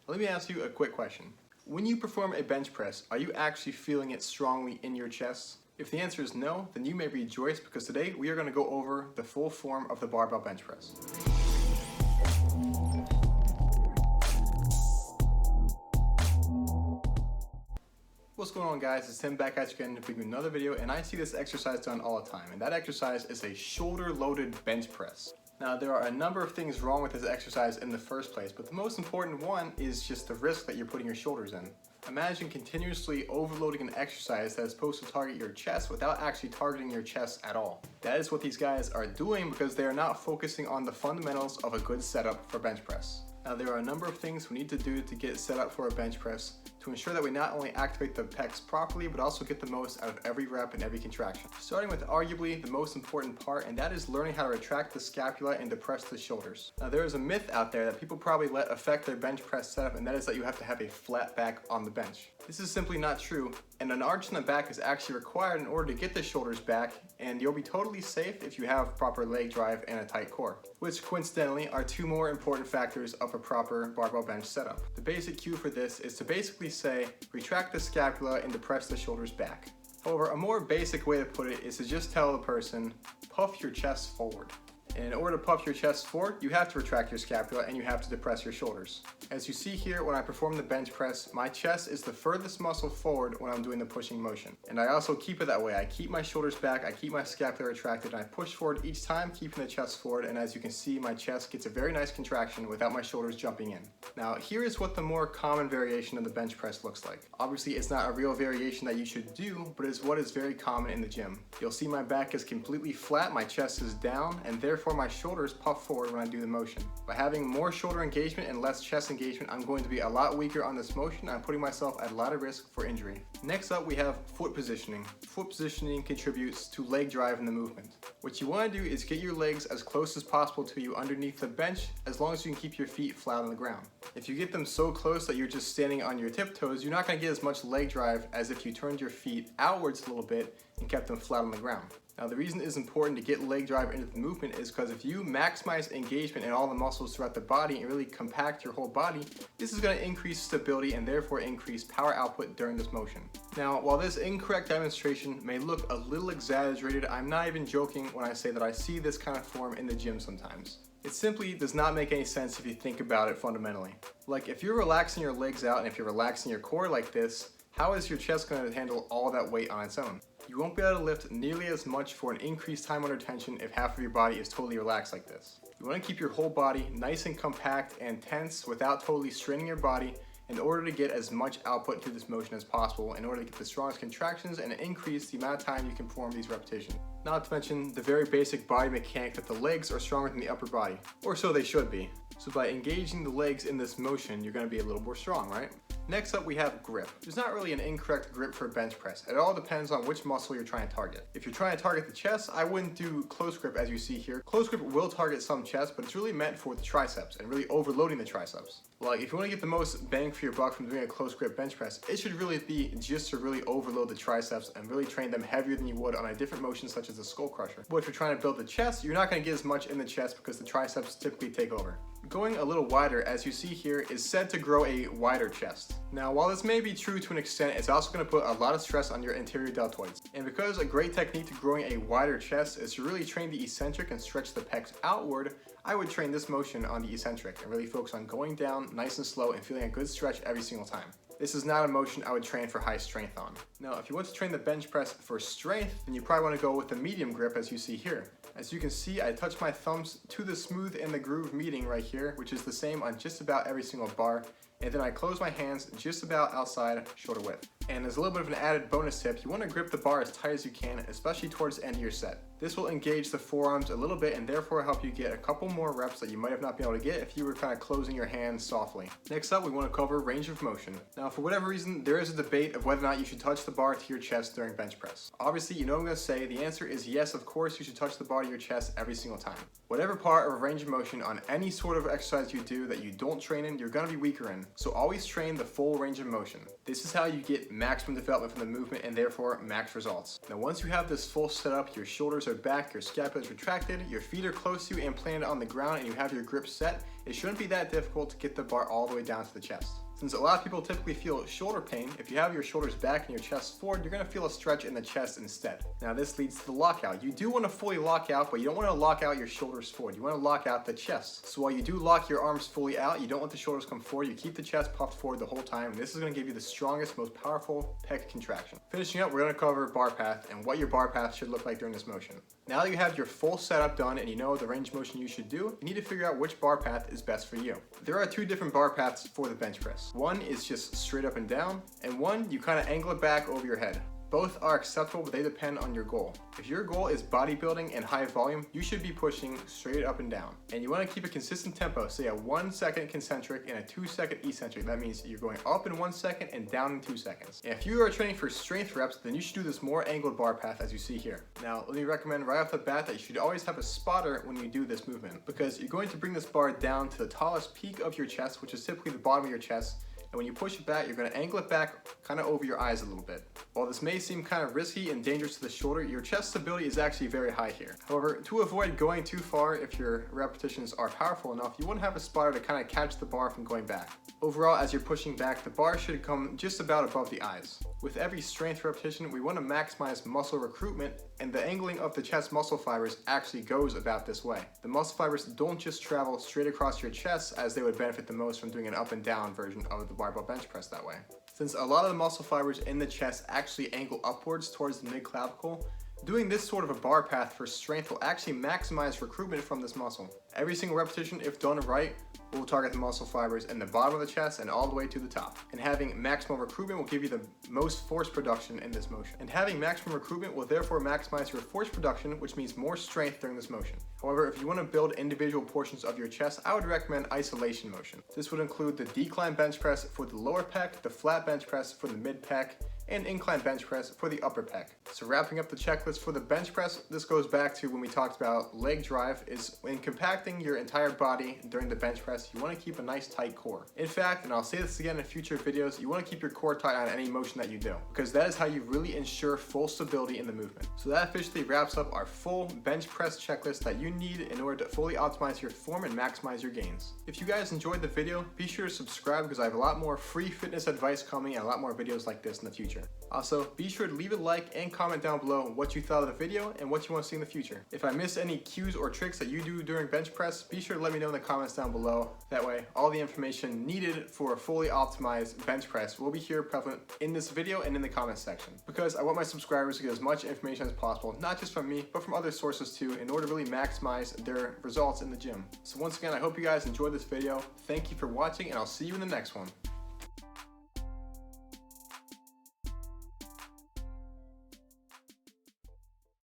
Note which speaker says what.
Speaker 1: Let me ask you a quick question. When you perform a bench press, are you actually feeling it strongly in your chest? If the answer is no, then you may rejoice because today we are going to go over the full form of the barbell bench press. What's going on, guys? It's Tim back at you again to bring you another video, and I see this exercise done all the time, and that exercise is a shoulder loaded bench press. Now, there are a number of things wrong with this exercise in the first place, but the most important one is just the risk that you're putting your shoulders in. Imagine continuously overloading an exercise that is supposed to target your chest without actually targeting your chest at all. That is what these guys are doing because they are not focusing on the fundamentals of a good setup for bench press. Now, there are a number of things we need to do to get set up for a bench press to ensure that we not only activate the pecs properly, but also get the most out of every rep and every contraction. Starting with arguably the most important part, and that is learning how to retract the scapula and depress the shoulders. Now, there is a myth out there that people probably let affect their bench press setup, and that is that you have to have a flat back on the bench. This is simply not true, and an arch in the back is actually required in order to get the shoulders back, and you'll be totally safe if you have proper leg drive and a tight core, which coincidentally are two more important factors of a proper barbell bench setup. The basic cue for this is to basically say, retract the scapula and depress the shoulders back. However, a more basic way to put it is to just tell the person, puff your chest forward. And in order to puff your chest forward, you have to retract your scapula and you have to depress your shoulders. As you see here, when I perform the bench press, my chest is the furthest muscle forward when I'm doing the pushing motion. And I also keep it that way. I keep my shoulders back, I keep my scapula retracted, and I push forward each time, keeping the chest forward. And as you can see, my chest gets a very nice contraction without my shoulders jumping in. Now, here is what the more common variation of the bench press looks like. Obviously, it's not a real variation that you should do, but it's what is very common in the gym. You'll see my back is completely flat, my chest is down, and therefore my shoulders puff forward when I do the motion. By having more shoulder engagement and less chest engagement, I'm going to be a lot weaker on this motion. I'm putting myself at a lot of risk for injury. Next up, we have foot positioning. Foot positioning contributes to leg drive in the movement. What you want to do is get your legs as close as possible to you underneath the bench, as long as you can keep your feet flat on the ground. If you get them so close that you're just standing on your tiptoes, you're not going to get as much leg drive as if you turned your feet outwards a little bit and kept them flat on the ground. Now, the reason it is important to get leg drive into the movement is because if you maximize engagement in all the muscles throughout the body and really compact your whole body, this is going to increase stability and therefore increase power output during this motion. Now, while this incorrect demonstration may look a little exaggerated, I'm not even joking when I say that I see this kind of form in the gym sometimes. It simply does not make any sense if you think about it fundamentally. Like, if you're relaxing your legs out and if you're relaxing your core like this, how is your chest going to handle all that weight on its own? You won't be able to lift nearly as much for an increased time under tension if half of your body is totally relaxed like this. You want to keep your whole body nice and compact and tense without totally straining your body in order to get as much output through this motion as possible, in order to get the strongest contractions and increase the amount of time you can perform these repetitions. Not to mention the very basic body mechanic that the legs are stronger than the upper body, or so they should be. So by engaging the legs in this motion, you're going to be a little more strong, right? Next up, we have grip. There's not really an incorrect grip for bench press. It all depends on which muscle you're trying to target. If you're trying to target the chest, I wouldn't do close grip as you see here. Close grip will target some chest, but it's really meant for the triceps and really overloading the triceps. Like, if you want to get the most bang for your buck from doing a close grip bench press, it should really be just to really overload the triceps and really train them heavier than you would on a different motion such as a skull crusher. But if you're trying to build the chest, you're not going to get as much in the chest because the triceps typically take over. Going a little wider, as you see here, is said to grow a wider chest. Now, while this may be true to an extent, it's also going to put a lot of stress on your anterior deltoids. And because a great technique to growing a wider chest is to really train the eccentric and stretch the pecs outward, I would train this motion on the eccentric and really focus on going down nice and slow and feeling a good stretch every single time. This is not a motion I would train for high strength on. Now, if you want to train the bench press for strength, then you probably want to go with the medium grip as you see here. As you can see, I touch my thumbs to the smooth and the groove meeting right here, which is the same on just about every single bar. And then I close my hands just about outside shoulder width. And as a little bit of an added bonus tip, you want to grip the bar as tight as you can, especially towards the end of your set. This will engage the forearms a little bit and therefore help you get a couple more reps that you might have not been able to get if you were kind of closing your hands softly. Next up, we want to cover range of motion. Now, for whatever reason, there is a debate of whether or not you should touch the bar to your chest during bench press. Obviously, you know what I'm going to say. The answer is yes, of course, you should touch the bar to your chest every single time. Whatever part of range of motion on any sort of exercise you do that you don't train in, you're going to be weaker in. So always train the full range of motion. This is how you get maximum development from the movement and therefore max results. Now, once you have this full setup, your shoulders are back, your scapula is retracted, your feet are close to you and planted on the ground, and you have your grip set, it shouldn't be that difficult to get the bar all the way down to the chest. Since a lot of people typically feel shoulder pain, if you have your shoulders back and your chest forward, you're going to feel a stretch in the chest instead. Now this leads to the lockout. You do want to fully lock out, but you don't want to lock out your shoulders forward. You want to lock out the chest. So while you do lock your arms fully out, you don't want the shoulders come forward. You keep the chest puffed forward the whole time. And this is going to give you the strongest, most powerful pec contraction. Finishing up, we're going to cover bar path and what your bar path should look like during this motion. Now that you have your full setup done and you know the range of motion you should do, you need to figure out which bar path is best for you. There are two different bar paths for the bench press. One is just straight up and down, and one you kind of angle it back over your head. Both are acceptable, but they depend on your goal. If your goal is bodybuilding and high volume, you should be pushing straight up and down. And you want to keep a consistent tempo, say a 1 second concentric and a 2 second eccentric. That means you're going up in 1 second and down in 2 seconds. And if you are training for strength reps, then you should do this more angled bar path as you see here. Now, let me recommend right off the bat that you should always have a spotter when you do this movement, because you're going to bring this bar down to the tallest peak of your chest, which is typically the bottom of your chest. And when you push it back, you're going to angle it back kind of over your eyes a little bit. While this may seem kind of risky and dangerous to the shoulder, your chest stability is actually very high here. However, to avoid going too far, if your repetitions are powerful enough, you want to have a spotter to kind of catch the bar from going back. Overall, as you're pushing back, the bar should come just about above the eyes. With every strength repetition, we want to maximize muscle recruitment, and the angling of the chest muscle fibers actually goes about this way. The muscle fibers don't just travel straight across your chest, as they would benefit the most from doing an up and down version of the barbell bench press that way. Since a lot of the muscle fibers in the chest actually angle upwards towards the mid-clavicle, doing this sort of a bar path for strength will actually maximize recruitment from this muscle. Every single repetition, if done right, will target the muscle fibers in the bottom of the chest and all the way to the top. And having maximum recruitment will give you the most force production in this motion. And having maximum recruitment will therefore maximize your force production, which means more strength during this motion. However, if you want to build individual portions of your chest, I would recommend isolation motion. This would include the decline bench press for the lower pec, the flat bench press for the mid pec, and incline bench press for the upper pec. So wrapping up the checklist for the bench press, this goes back to when we talked about leg drive, is when compacting your entire body during the bench press, you want to keep a nice tight core. In fact, and I'll say this again in future videos, you want to keep your core tight on any motion that you do, because that is how you really ensure full stability in the movement. So that officially wraps up our full bench press checklist that you need in order to fully optimize your form and maximize your gains. If you guys enjoyed the video, be sure to subscribe, because I have a lot more free fitness advice coming and a lot more videos like this in the future. Also, be sure to leave a like and comment down below what you thought of the video and what you want to see in the future. If I missed any cues or tricks that you do during bench press, be sure to let me know in the comments down below. That way, all the information needed for a fully optimized bench press will be here prevalent in this video and in the comments section. Because I want my subscribers to get as much information as possible, not just from me, but from other sources too, in order to really maximize their results in the gym. So once again, I hope you guys enjoyed this video. Thank you for watching, and I'll see you in the next one.